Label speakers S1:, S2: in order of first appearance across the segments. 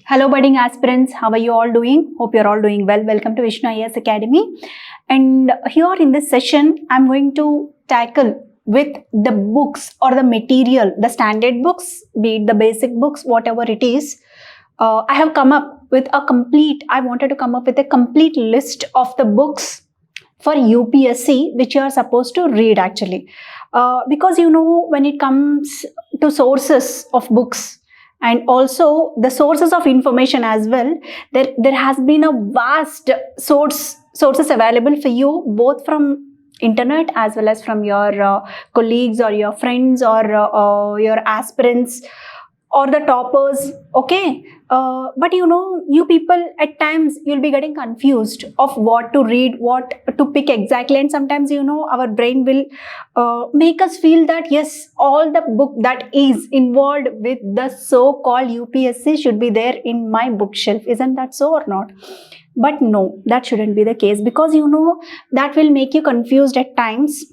S1: Hello budding aspirants, how are you all doing? Hope you're all doing well. Welcome to Vishnu IAS Academy. And here in this session, I'm going to tackle with the books or the material, the standard books, be it the basic books, whatever it is. I wanted to come up with a complete list of the books for UPSC, which you are supposed to read actually. Because when it comes to sources of books, and also the sources of information as well, there has been a vast sources available for you, both from internet as well as from your colleagues or your friends or your aspirants or the toppers. Okay, but you people at times you'll be getting confused of what to read, what to pick exactly, and sometimes our brain will make us feel that yes, all the book that is involved with the so-called UPSC should be there in my bookshelf. Isn't that so or not? But no, that shouldn't be the case, because that will make you confused at times.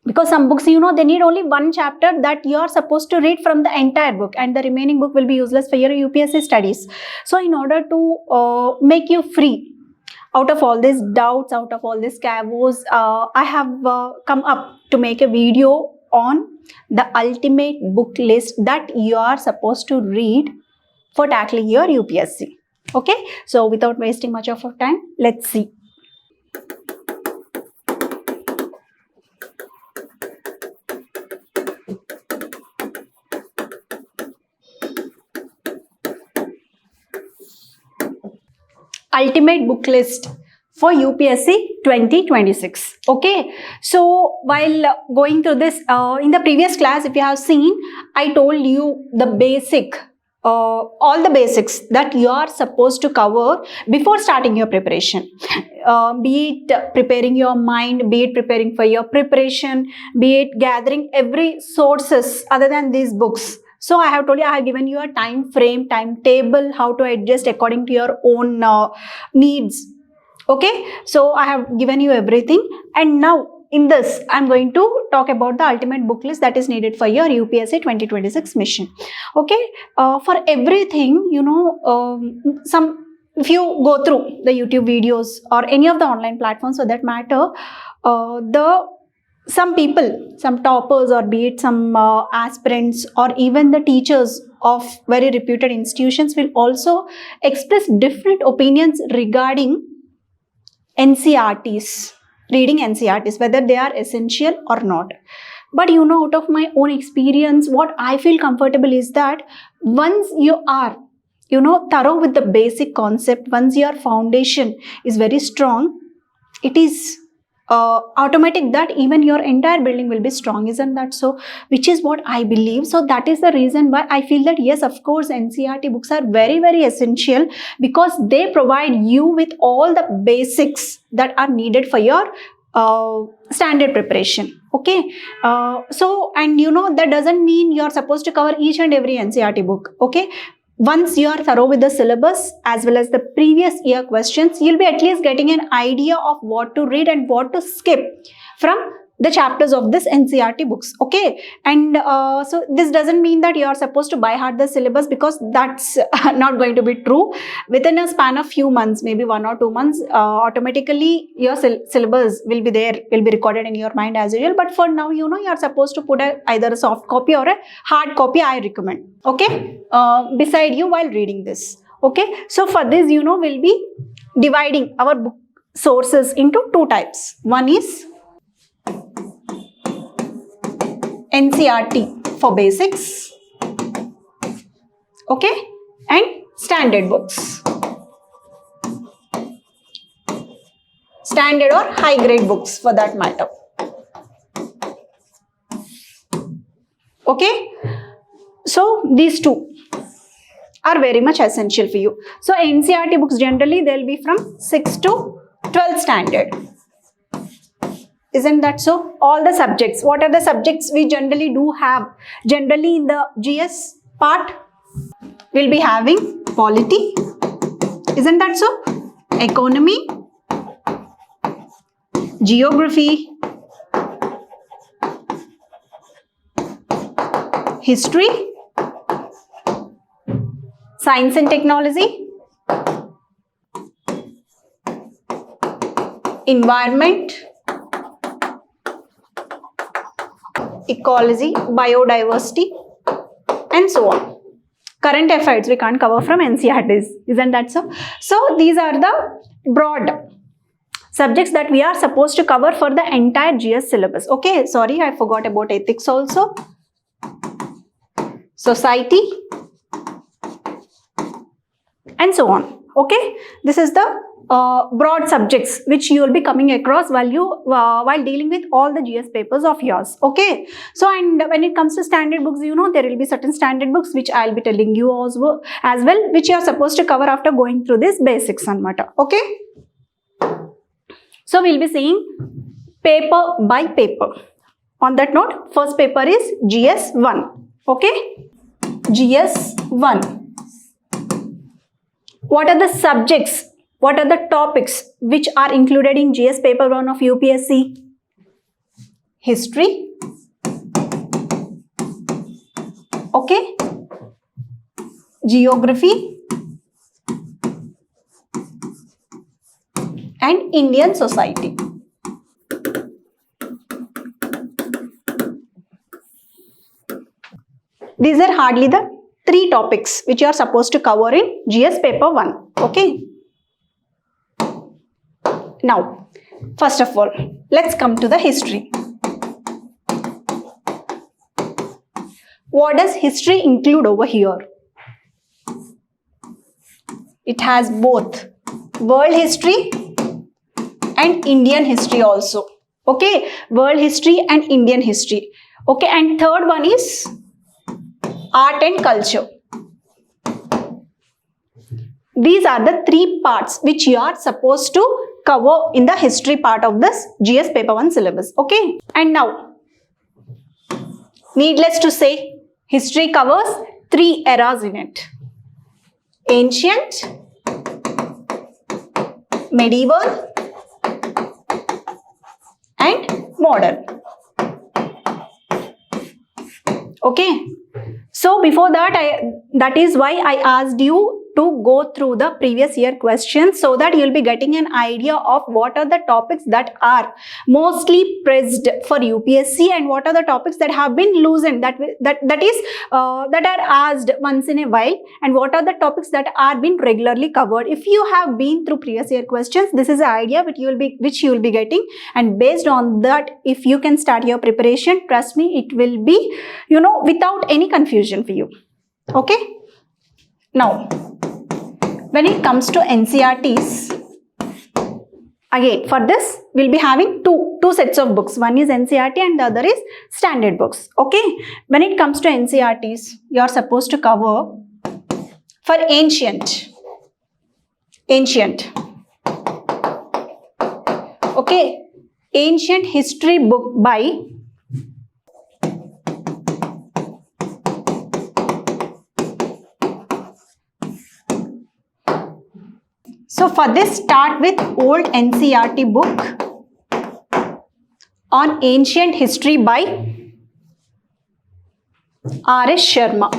S1: Because some books, they need only one chapter that you are supposed to read from the entire book, and the remaining book will be useless for your UPSC studies. So in order to make you free out of all these doubts, out of all these chaos, I have come up to make a video on the ultimate book list that you are supposed to read for tackling your UPSC. Okay, so without wasting much of our time, let's see. Ultimate book list for UPSC 2026. Okay, so while going through this, in the previous class, if you have seen, I told you the basic, all the basics that you are supposed to cover before starting your preparation. Be it preparing your mind, be it preparing for your preparation, be it gathering every sources other than these books. So I have told you, I have given you a time frame, timetable, how to adjust according to your own needs. Okay, so I have given you everything, and now in this I'm going to talk about the ultimate book list that is needed for your UPSC 2026 mission. Okay, for everything, if you go through the YouTube videos or any of the online platforms for that matter, some people, some toppers, or be it some aspirants or even the teachers of very reputed institutions will also express different opinions regarding NCERTs, reading NCERTs, whether they are essential or not. But out of my own experience, what I feel comfortable is that once you are thorough with the basic concept, once your foundation is very strong, it is automatic that even your entire building will be strong. Isn't that so? Which is what I believe. So that is the reason why I feel that yes, of course, NCERT books are very, very essential, because they provide you with all the basics that are needed for your standard preparation. Okay, so and that doesn't mean you're supposed to cover each and every NCERT book. Okay, once you are thorough with the syllabus as well as the previous year questions, you'll be at least getting an idea of what to read and what to skip from the chapters of this NCERT books. Okay, and so this doesn't mean that you are supposed to by heart the syllabus, because that's not going to be true. Within a span of few months, maybe 1 or 2 months, automatically your syllabus will be there, will be recorded in your mind as usual. But for now, you are supposed to put either a soft copy or a hard copy, I recommend. Okay, beside you while reading this. Okay, so for this, we'll be dividing our book sources into two types. One is NCERT for basics, okay, and standard books, standard or high grade books for that matter. Okay, so these two are very much essential for you. So NCERT books generally they'll be from 6th to 12th standard. Isn't that so? All the subjects. What are the subjects we generally do have? Generally in the GS part, we'll be having polity. Isn't that so? Economy, geography, history, Science and technology, environment, ecology, biodiversity, and so on. Current affairs we can't cover from NCERTs, isn't that so? So these are the broad subjects that we are supposed to cover for the entire GS syllabus. Okay, sorry, I forgot about ethics also. Society, and so on. Okay, this is the broad subjects which you will be coming across while dealing with all the GS papers of yours. Okay, so and when it comes to standard books, you know there will be certain standard books which I'll be telling you also as well, which you are supposed to cover after going through this basics anamata. Okay, so we'll be seeing paper by paper. On that note, first paper is GS-1. Okay, GS-1. What are the subjects? What are the topics which are included in GS paper 1 of UPSC? History. Okay. Geography. And Indian society. These are hardly the 3 topics which you are supposed to cover in GS paper 1. Okay. Now, first of all, let's come to the history. What does history include over here? It has both world history and Indian history also. Okay, world history and Indian history. Okay, and third one is art and culture. These are the 3 parts which you are supposed to cover in the history part of this GS paper 1 syllabus. Okay, and now needless to say, history covers 3 eras in it: ancient, medieval, and modern. Okay, so before that, that is why I asked you to go through the previous year questions so that you will be getting an idea of what are the topics that are mostly pressed for UPSC and what are the topics that have been loosened, that are asked once in a while, and what are the topics that are being regularly covered. If you have been through previous year questions, this is the idea which you will be getting, and based on that, if you can start your preparation, trust me, it will be, you know, without any confusion for you. Okay, now when it comes to NCERTs, again for this we'll be having two sets of books. One is NCERT and the other is standard books. Okay, when it comes to NCERTs, you are supposed to cover for ancient. Okay, ancient history book by So for this, start with old NCERT book on ancient history by R.S. Sharma.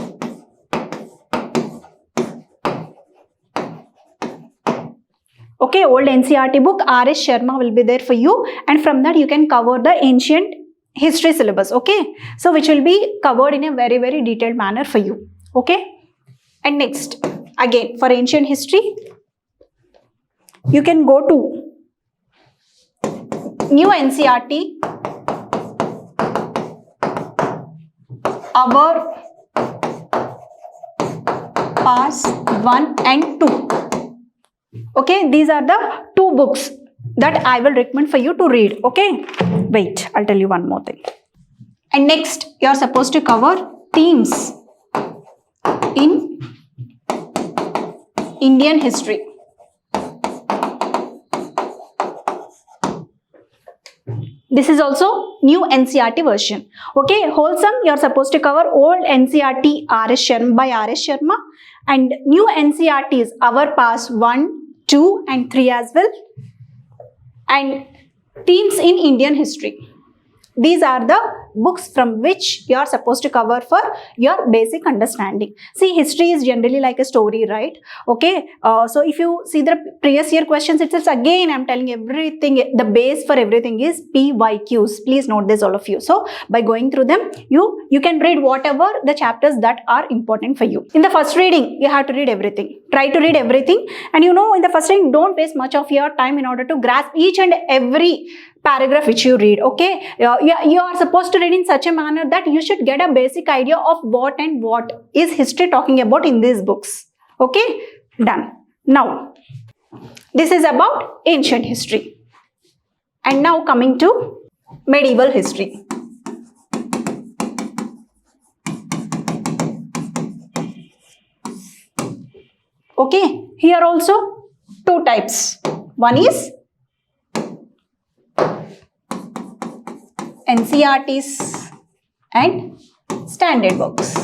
S1: Okay, old NCERT book, R.S. Sharma will be there for you, and from that you can cover the ancient history syllabus. Okay, so which will be covered in a very, very detailed manner for you. Okay, and next, again for ancient history, you can go to new NCERT, our pass 1 and 2. Okay, these are the 2 books that I will recommend for you to read. Okay, wait, I'll tell you one more thing. And next, you are supposed to cover themes in Indian history. This is also new NCERT version. Okay, wholesome, you are supposed to cover old NCERT by R.S. Sharma, and new NCERT is our pass 1, 2 and 3 as well, and themes in Indian history. These are the books from which you are supposed to cover for your basic understanding. See, history is generally like a story, right? Okay, so if you see the previous year questions, it's again I'm telling everything, the base for everything is PYQs. Please note this, all of you. So by going through them, you can read whatever the chapters that are important for you. In the first reading, you have to read everything. Try to read everything, and in the first reading, don't waste much of your time in order to grasp each and every paragraph which you read. Okay, you are supposed to read in such a manner that you should get a basic idea of what is history talking about in these books. Okay, done. Now, this is about ancient history. And now coming to medieval history. Okay, here also two types. One is NCERTs and standard books.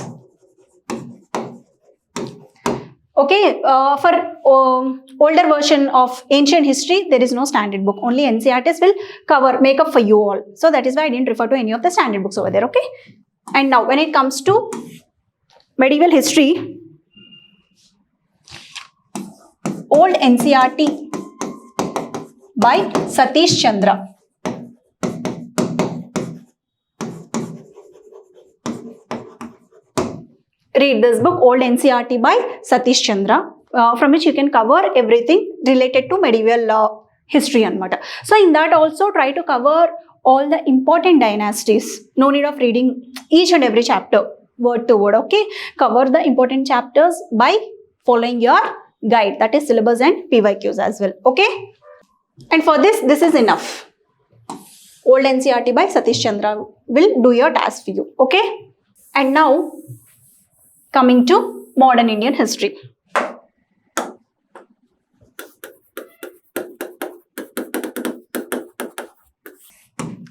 S1: Okay, for older version of ancient history, there is no standard book. Only NCERTs will make up for you all. So that is why I didn't refer to any of the standard books over there. Okay. And now when it comes to medieval history, old NCERT by Satish Chandra. Read this book, Old NCERT by Satish Chandra, from which you can cover everything related to medieval history and matter. So in that also try to cover all the important dynasties. No need of reading each and every chapter word to word. Okay, cover the important chapters by following your guide, that is syllabus and PYQs as well. Okay, and for this is enough. Old NCERT by Satish Chandra will do your task for you. Okay, and now coming to modern Indian history.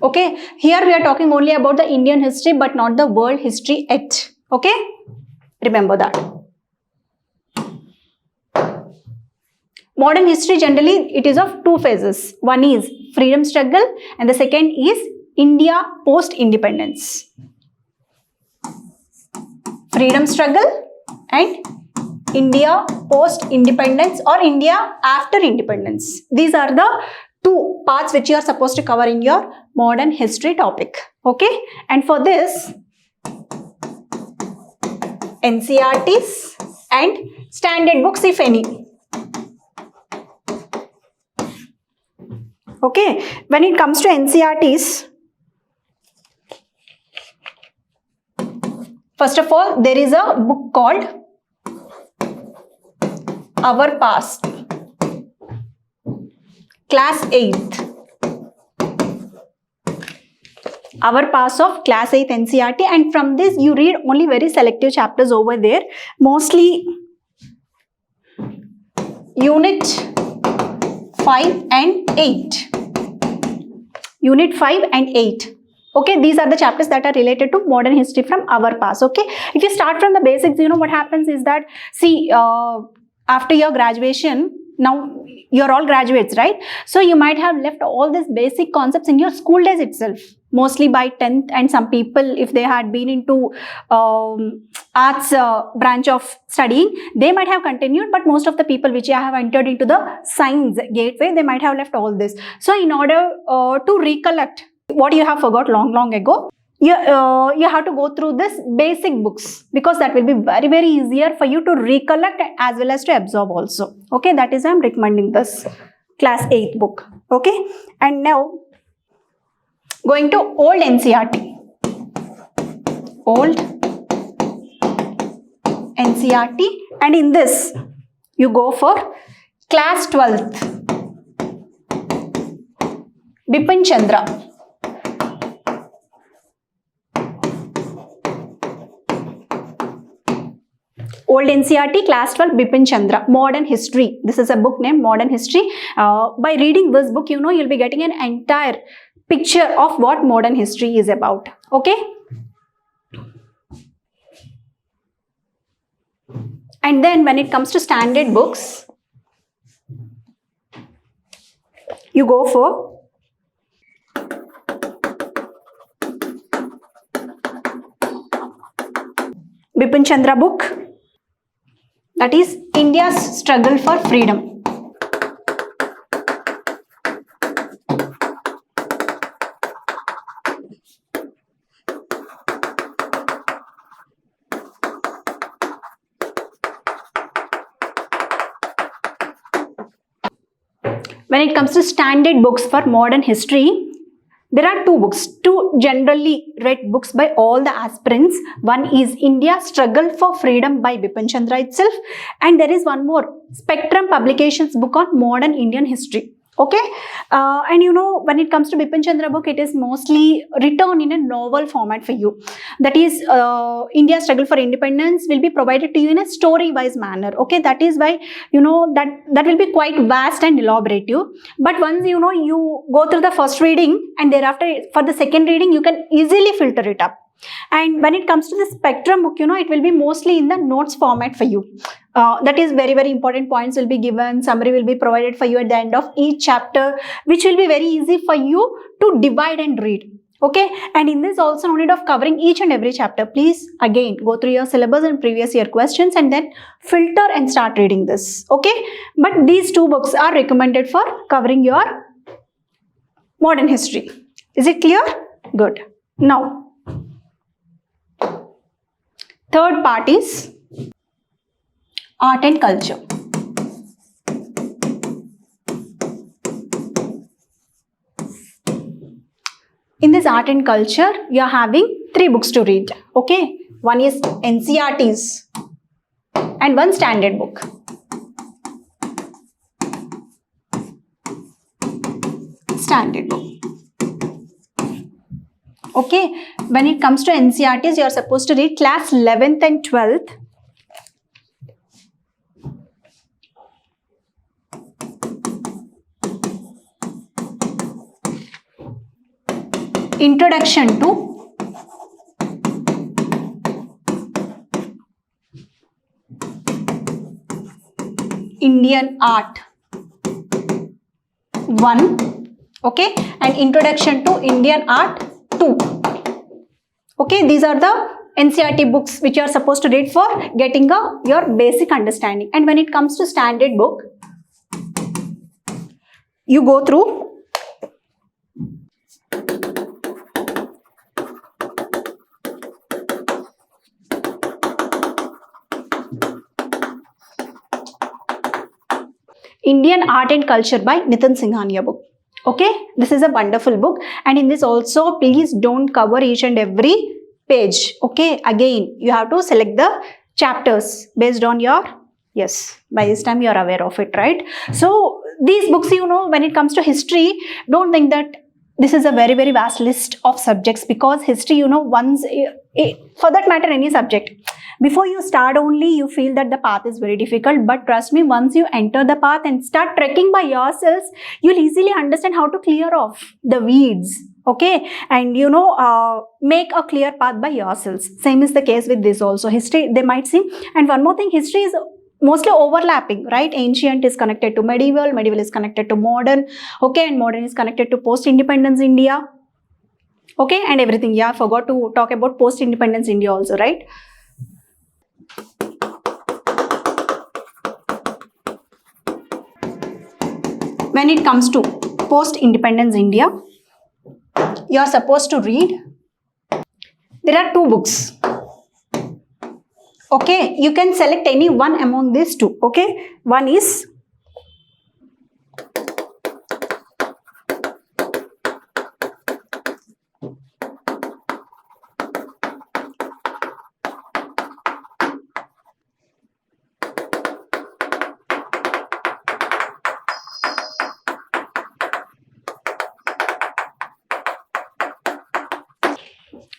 S1: Okay, here we are talking only about the Indian history but not the world history yet. Okay, remember that. Modern history generally it is of two phases. One is freedom struggle and the second is India post-independence. Freedom struggle and India post-independence or India after independence. These are the two parts which you are supposed to cover in your modern history topic. Okay, and for this NCERTs and standard books if any. Okay, when it comes to NCERTs, first of all, there is a book called Our Past, Class 8th. Our Past of Class 8th NCERT, and from this you read only very selective chapters over there, mostly Unit 5 and 8. Unit 5 and 8. Okay, these are the chapters that are related to modern history from Our Past. Okay, if you start from the basics, what happens is that, see, after your graduation, now you're all graduates, right? So you might have left all these basic concepts in your school days itself, mostly by 10th, and some people, if they had been into arts branch of studying, they might have continued, but most of the people which have entered into the science gateway, they might have left all this. So in order to recollect what you have forgot long ago, you have to go through this basic books, because that will be very easier for you to recollect as well as to absorb also. Okay, that is why I am recommending this class 8 book. Okay, and now going to old NCERT. Old NCERT, and in this you go for class 12th. Bipin Chandra. Old NCERT, class 12, Bipin Chandra, Modern History. This is a book named Modern History. By reading this book, you'll be getting an entire picture of what modern history is about. Okay? And then when it comes to standard books, you go for Bipin Chandra book, that is India's Struggle for Freedom. When it comes to standard books for modern history, there are two generally read books by all the aspirants. One is India's Struggle for Freedom by Bipin Chandra itself, and there is one more, Spectrum Publications book on modern Indian history. Okay, and when it comes to Bipin Chandra book, it is mostly written in a novel format for you. That is, India's Struggle for Independence will be provided to you in a story-wise manner. Okay, that is why that will be quite vast and elaborative. But once you go through the first reading, and thereafter for the second reading, you can easily filter it up. And when it comes to the Spectrum book, it will be mostly in the notes format for you. That is very, very important points will be given. Summary will be provided for you at the end of each chapter, which will be very easy for you to divide and read. Okay, and in this also no need of covering each and every chapter. Please again go through your syllabus and previous year questions and then filter and start reading this. Okay, but these two books are recommended for covering your modern history. Is it clear? Good. Now, third part is art and culture. In this art and culture, you are having 3 books to read. Okay, one is NCERTs and one standard book. Standard book. Okay, when it comes to NCERTs, you are supposed to read class 11th and 12th. Introduction to Indian Art 1, okay, and Introduction to Indian Art 2. Okay, these are the NCERT books which you are supposed to read for getting your basic understanding. And when it comes to standard book, you go through Indian Art and Culture by Nitin Singhania book. Okay, this is a wonderful book, and in this also please don't cover each and every page. Okay, again you have to select the chapters based on your, yes, by this time you are aware of it, right? So these books, when it comes to history, don't think that this is a very, very vast list of subjects, because history, once, for that matter, any subject, before you start only you feel that the path is very difficult, but trust me, once you enter the path and start trekking by yourselves, you'll easily understand how to clear off the weeds. Okay, and make a clear path by yourselves. Same is the case with this also. History, they might seem, and one more thing, history is mostly overlapping, right? Ancient is connected to medieval, medieval is connected to modern, okay, and modern is connected to post-independence India, okay, and everything. Yeah, I forgot to talk about post-independence India also, right? When it comes to post-independence India, you are supposed to read, there are 2 books. Okay, you can select any one among these 2. Okay, one is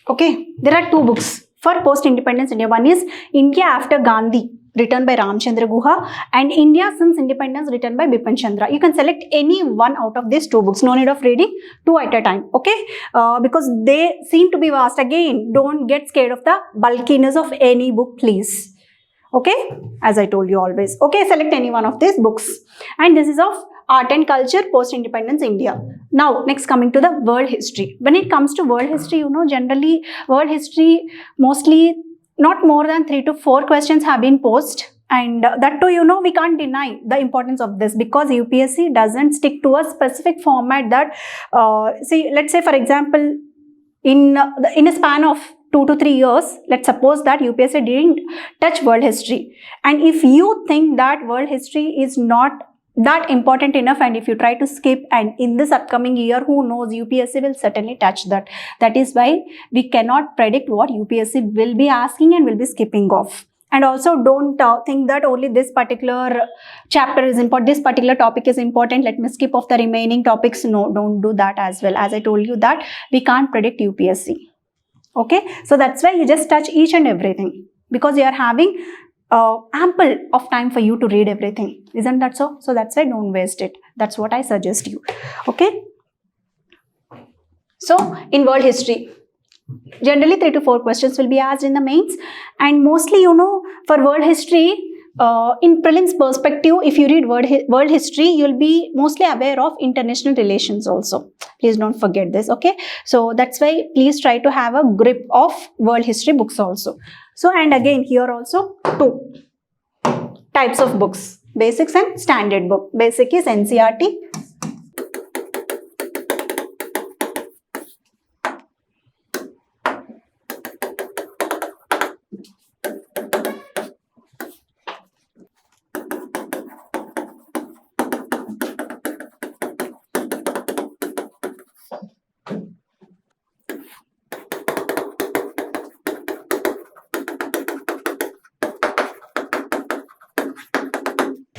S1: okay, there are 2 books for post-independence India. One is India After Gandhi, written by Ramchandra Guha, and India Since Independence, written by Bipin Chandra. You can select any one out of these 2 books. No need of reading 2 at a time, okay? Because they seem to be vast. Again, don't get scared of the bulkiness of any book, please. Okay, as I told you always. Okay, select any one of these books. And this is of art and culture, post-independence India. Now, next coming to the world history. When it comes to world history, generally world history mostly not more than 3 to 4 questions have been posed. And that too, we can't deny the importance of this, because UPSC doesn't stick to a specific format that, see, let's say for example, in a span of 2 to 3 years, let's suppose that UPSC didn't touch world history. And if you think that world history is not that important enough, and if you try to skip, and in this upcoming year, who knows, UPSC will certainly touch that. That is why we cannot predict what UPSC will be asking and will be skipping off. And also don't think that only this particular chapter is important, this particular topic is important, let me skip off the remaining topics. No, don't do that as well. As I told you that we can't predict UPSC. Okay, so that's why you just touch each and everything, because you are having ample of time for you to read everything. Isn't that so? So that's why don't waste it. That's what I suggest you. Okay. So in world history, generally 3 to 4 questions will be asked in the mains, and mostly, for world history, in prelims perspective, if you read world history, you'll be mostly aware of international relations also. Please don't forget this, okay? So that's why please try to have a grip of world history books also. So, and again, here also 2 types of books, basics and standard book. Basic is NCERT.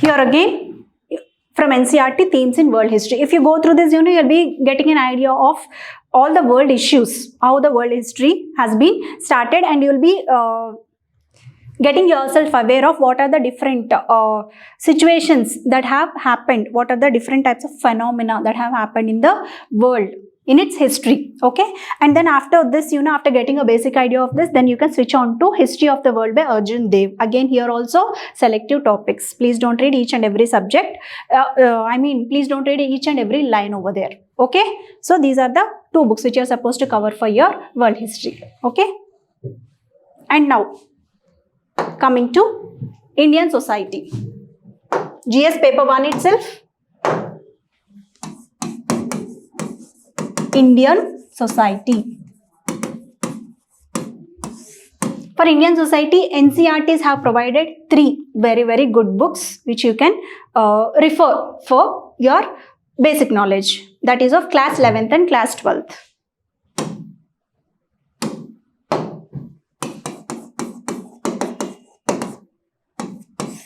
S1: Here again, from NCERT, themes in world history. If you go through this, you'll be getting an idea of all the world issues, how the world history has been started, and you'll be getting yourself aware of what are the different situations that have happened, what are the different types of phenomena that have happened in the world in its history. Okay, and then after this, after getting a basic idea of this, then you can switch on to History of the World by Arjun Dev. Again, here also selective topics. Please don't read each and every subject. Please don't read each and every line over there. Okay, so these are the 2 books which you are supposed to cover for your world history. Okay, and now coming to Indian society. GS paper 1 itself. Indian society. For Indian society, NCERTs have provided 3 very, very good books which you can refer for your basic knowledge. That is of class 11th and class 12th.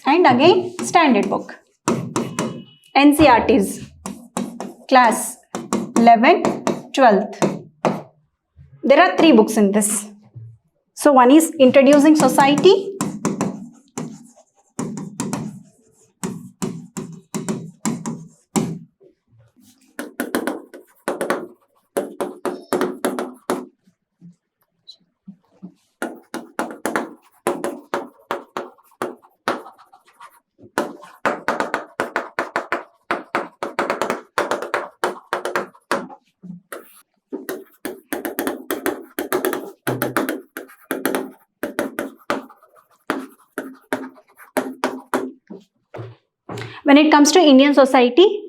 S1: And again, standard book. NCERTs, class 11th, 12th. There are 3 books in this. So one is Introducing Society. When it comes to Indian society,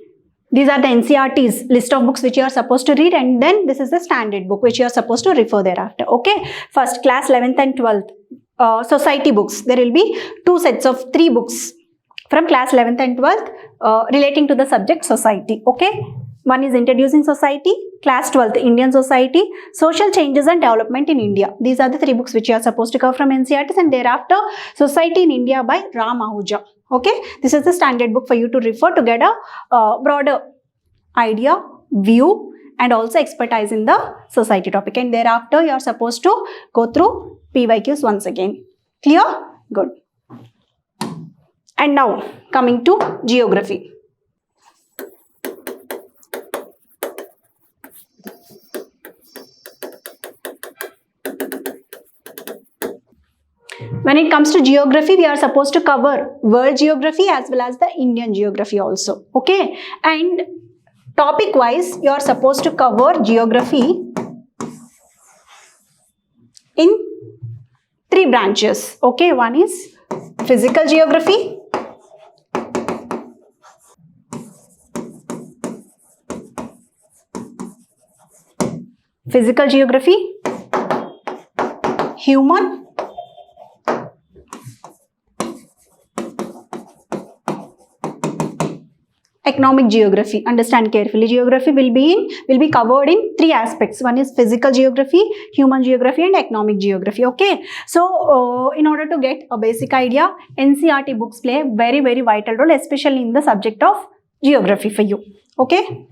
S1: these are the NCERTs list of books which you are supposed to read, and then this is the standard book which you are supposed to refer thereafter. Okay, first class 11th and 12th society books. There will be 2 sets of 3 books from class 11th and 12th relating to the subject society. Okay, one is Introducing Society, class 12th Indian society, Social Changes and Development in India. These are the 3 books which you are supposed to cover from NCERTs, and thereafter Society in India by Ram Ahuja. Okay, this is the standard book for you to refer to get a broader idea, view, and also expertise in the society topic. And thereafter, you are supposed to go through PYQs once again. Clear? Good. And now coming to geography. When it comes to geography, we are supposed to cover world geography as well as the Indian geography also. Okay, and topic wise, you are supposed to cover geography in three branches. Okay, one is physical geography, human, economic geography. Understand carefully. Geography will be covered in three aspects. One is physical geography, human geography, and economic geography. Okay. So, in order to get a basic idea, NCERT books play a very, very vital role, especially in the subject of geography for you. Okay.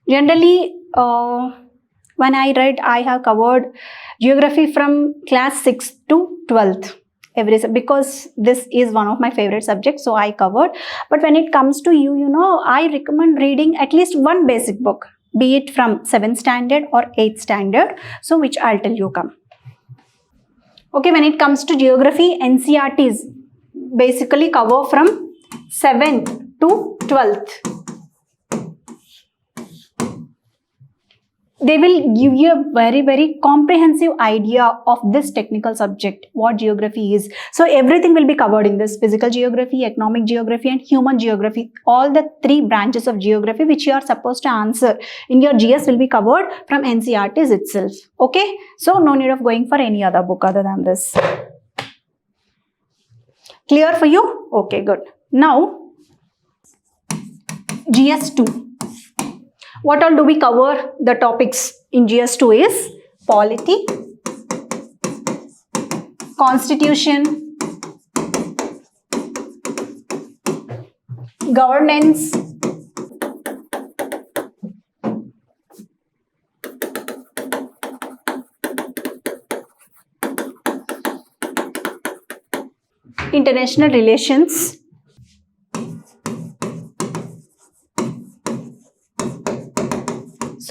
S1: Generally, when I read, I have covered geography from class 6th to 12th. Because this is one of my favorite subjects, so I covered. But when it comes to you, I recommend reading at least one basic book, be it from 7th standard or 8th standard. So which I'll tell you come. Okay, when it comes to geography, NCERTs basically cover from 7th to 12th. They will give you a very, very comprehensive idea of this technical subject, what geography is. So everything will be covered in this: physical geography, economic geography, and human geography. All the three branches of geography which you are supposed to answer in your GS will be covered from NCERTs itself. Okay, so no need of going for any other book other than this. Clear for you? Okay, good. Now, GS-2. What all do we cover? The topics in GS-2 is polity, constitution, governance, international relations,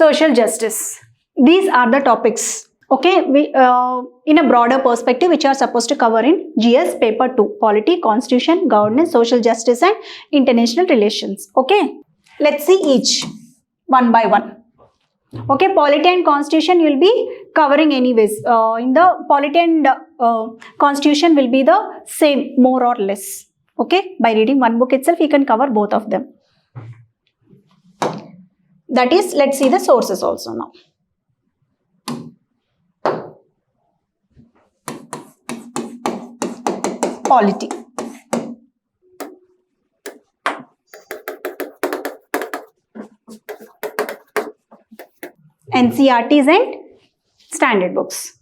S1: social justice. These are the topics, okay, in a broader perspective, which are supposed to cover in GS paper 2, polity, constitution, governance, social justice, and international relations. Okay, let's see each one by one. Okay, polity and constitution you will be covering anyways. In the polity and constitution will be the same, more or less. Okay, by reading one book itself, you can cover both of them. That is, let's see the sources also now. Polity. NCERTs and standard books.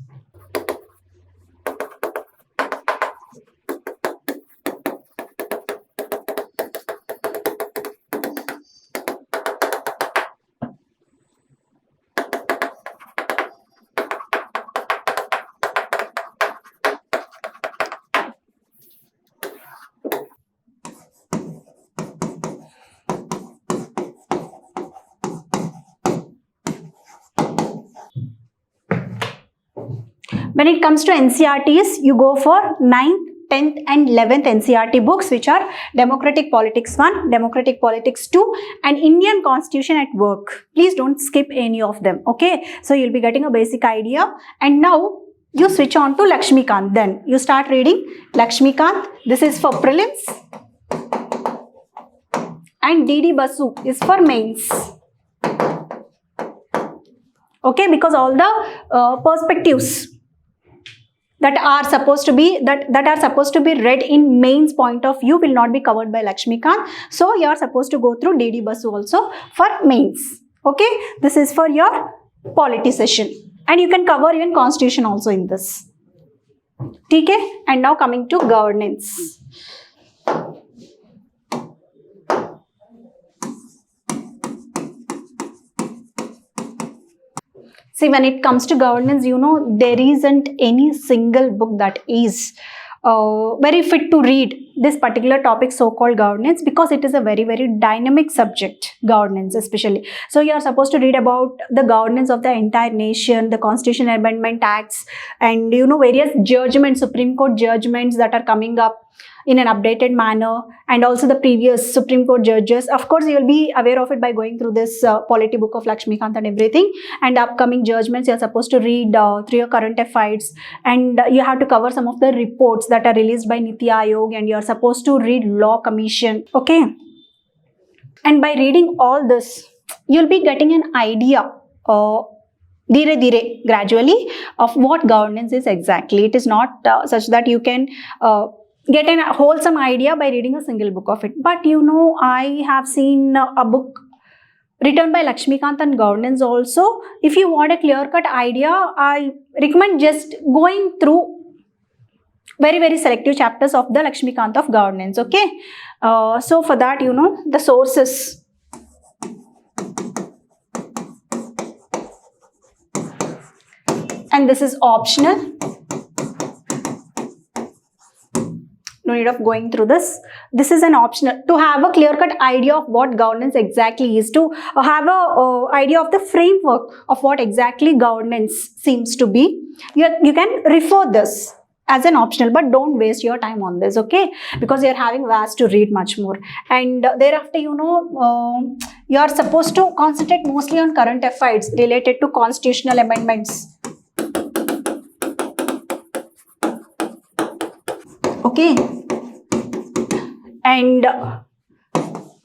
S1: When it comes to NCERTs, you go for 9th, 10th and 11th NCERT books, which are Democratic Politics 1, Democratic Politics 2 and Indian Constitution at Work. Please don't skip any of them, okay? So you'll be getting a basic idea. And now you switch on to Lakshmikant. Then you start reading Lakshmikant. This is for prelims. And DD Basu is for mains. Okay, because all the perspectives that are supposed to be read in mains point of view will not be covered by Lakshmikant. So you are supposed to go through DD Basu also for mains. Okay, this is for your polity session, and you can cover even constitution also in this. Okay, and now coming to governance. See, when it comes to governance, there isn't any single book that is very fit to read this particular topic, so-called governance, because it is a very, very dynamic subject, governance especially. So you are supposed to read about the governance of the entire nation, the Constitution Amendment Acts, and various judgments, Supreme Court judgments that are coming up. in an updated manner, and also the previous Supreme Court judges. Of course, you'll be aware of it by going through this polity book of Lakshmikant and everything, and upcoming judgments you're supposed to read through your current affairs, and you have to cover some of the reports that are released by Niti Aayog, and you're supposed to read Law Commission, okay? And by reading all this, you'll be getting an idea gradually of what governance is exactly. It is not such that you can get a wholesome idea by reading a single book of it. But you know, I have seen a book written by Lakshmikant on governance also. If you want a clear-cut idea, I recommend just going through very selective chapters of the Lakshmikant of governance, okay? So for that, you know, the sources. And this is optional. No need of going through this. This is an optional. To have a clear-cut idea of what governance exactly is, to have a idea of the framework of what exactly governance seems to be, you can refer this as an optional, but don't waste your time on this, okay? Because you're having vast to read much more. And thereafter, you know, you're supposed to concentrate mostly on current affairs related to constitutional amendments. Okay, and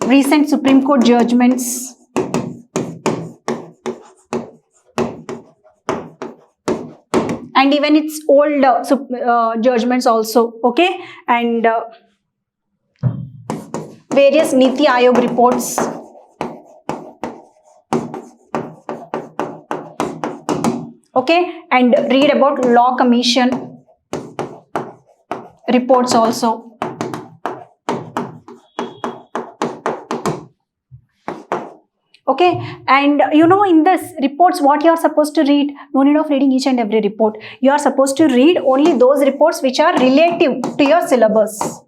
S1: recent Supreme Court judgments, and even its old judgments also, okay, and various Niti Aayog reports. Okay, and read about Law Commission reports also. Okay, and you know, in this reports, what you are supposed to read, no need of reading each and every report. You are supposed to read only those reports which are relative to your syllabus.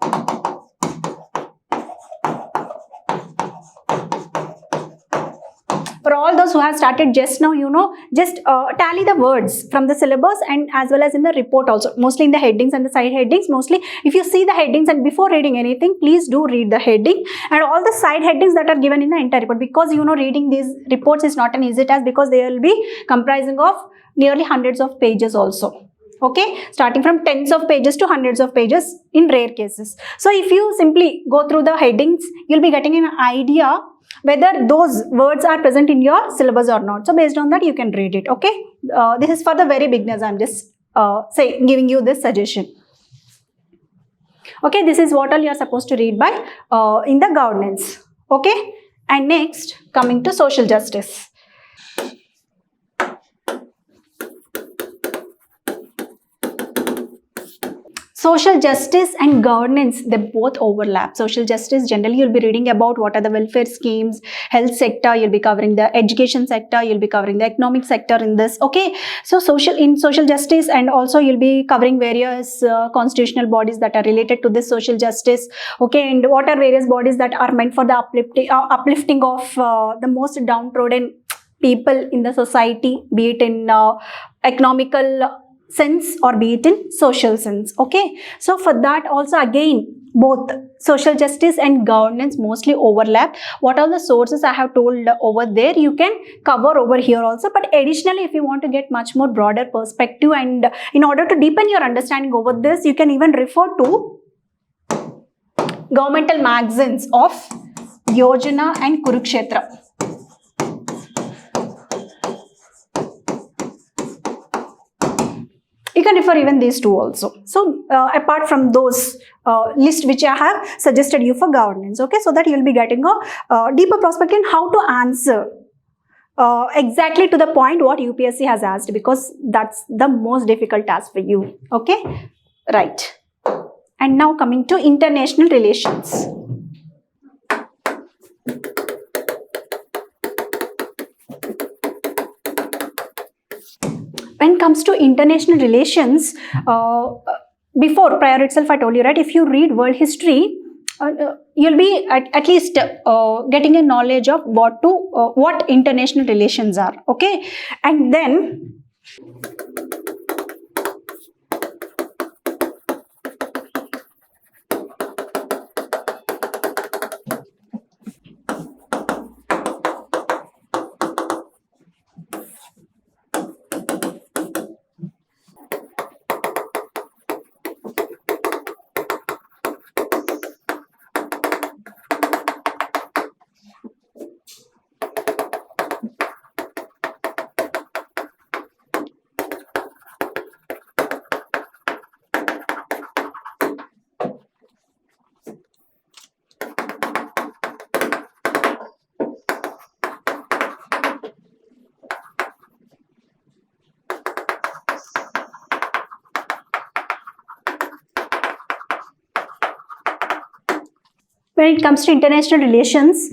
S1: For all those who have started just now, you know, just tally the words from the syllabus and as well as in the report also, mostly in the headings and the side headings. Mostly if you see the headings and before reading anything, please do read the heading and all the side headings that are given in the entire report, because you know, reading these reports is not an easy task, because they will be comprising of nearly hundreds of pages also. Okay, starting from tens of pages to hundreds of pages in rare cases. So if you simply go through the headings, you'll be getting an idea whether those words are present in your syllabus or not. So based on that, you can read it. Okay, this is for the very beginners. I'm just giving you this suggestion. Okay, this is what all you are supposed to read by in the governance. Okay, and next, coming to social justice. Social justice and governance, they both overlap. Social justice, generally you'll be reading about what are the welfare schemes, health sector, you'll be covering the education sector, you'll be covering the economic sector in this. Okay, so social justice, and also you'll be covering various constitutional bodies that are related to this social justice. Okay, and what are various bodies that are meant for the uplifting of the most downtrodden people in the society, be it in economical sense or be it in social sense. Okay, so for that also, again, both social justice and governance mostly overlap. What are the sources I have told over there, you can cover over here also. But additionally, if you want to get much more broader perspective and in order to deepen your understanding over this, you can even refer to governmental magazines of Yojana and Kurukshetra. You can refer even these two also. So apart from those list which I have suggested you for governance, okay, so that you will be getting a deeper perspective in how to answer exactly to the point what UPSC has asked, because that's the most difficult task for you. Okay, right. And now coming to international relations. When it comes to international relations, prior itself I told you, right, if you read world history, you'll be at least getting a knowledge of what international relations are. Okay, and then When it comes to international relations,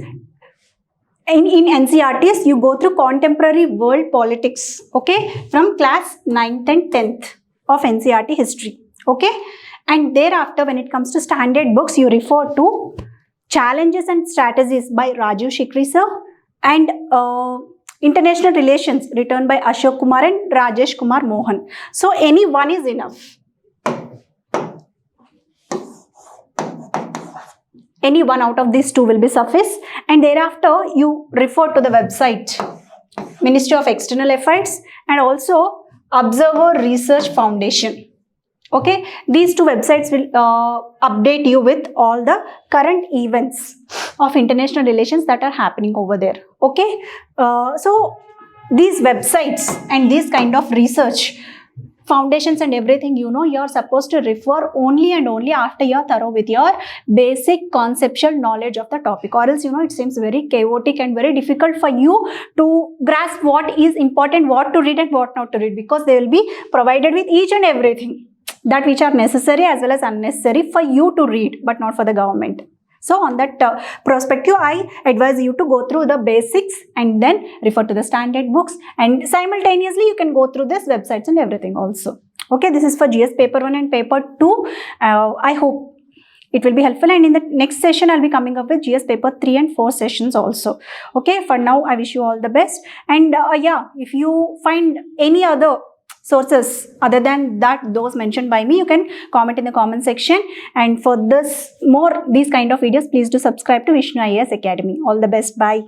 S1: in NCERTs, you go through contemporary world politics, okay, from class 9th and 10th of NCERT history, okay. And thereafter, when it comes to standard books, you refer to Challenges and Strategies by Rajiv Shikri sir, and International Relations written by Ashok Kumar and Rajesh Kumar Mohan. So any one is enough. Any one out of these two will be suffice, and thereafter you refer to the website Ministry of External Affairs and also Observer Research Foundation. Okay, these two websites will update you with all the current events of international relations that are happening over there. Okay, so these websites and this kind of research foundations and everything, you know, you're supposed to refer only and only after you're thorough with your basic conceptual knowledge of the topic, or else, you know, it seems very chaotic and very difficult for you to grasp what is important, what to read and what not to read, because they will be provided with each and everything that which are necessary as well as unnecessary for you to read, but not for the government. So on that perspective, I advise you to go through the basics and then refer to the standard books, and simultaneously you can go through these websites and everything also. Okay, this is for GS paper 1 and paper 2. I hope it will be helpful, and in the next session I'll be coming up with GS paper 3 and 4 sessions also. Okay, for now I wish you all the best, and yeah, if you find any other sources other than those mentioned by me, you can comment in the comment section. And for these kind of videos, please do subscribe to Vishnu IAS Academy. All the best. Bye.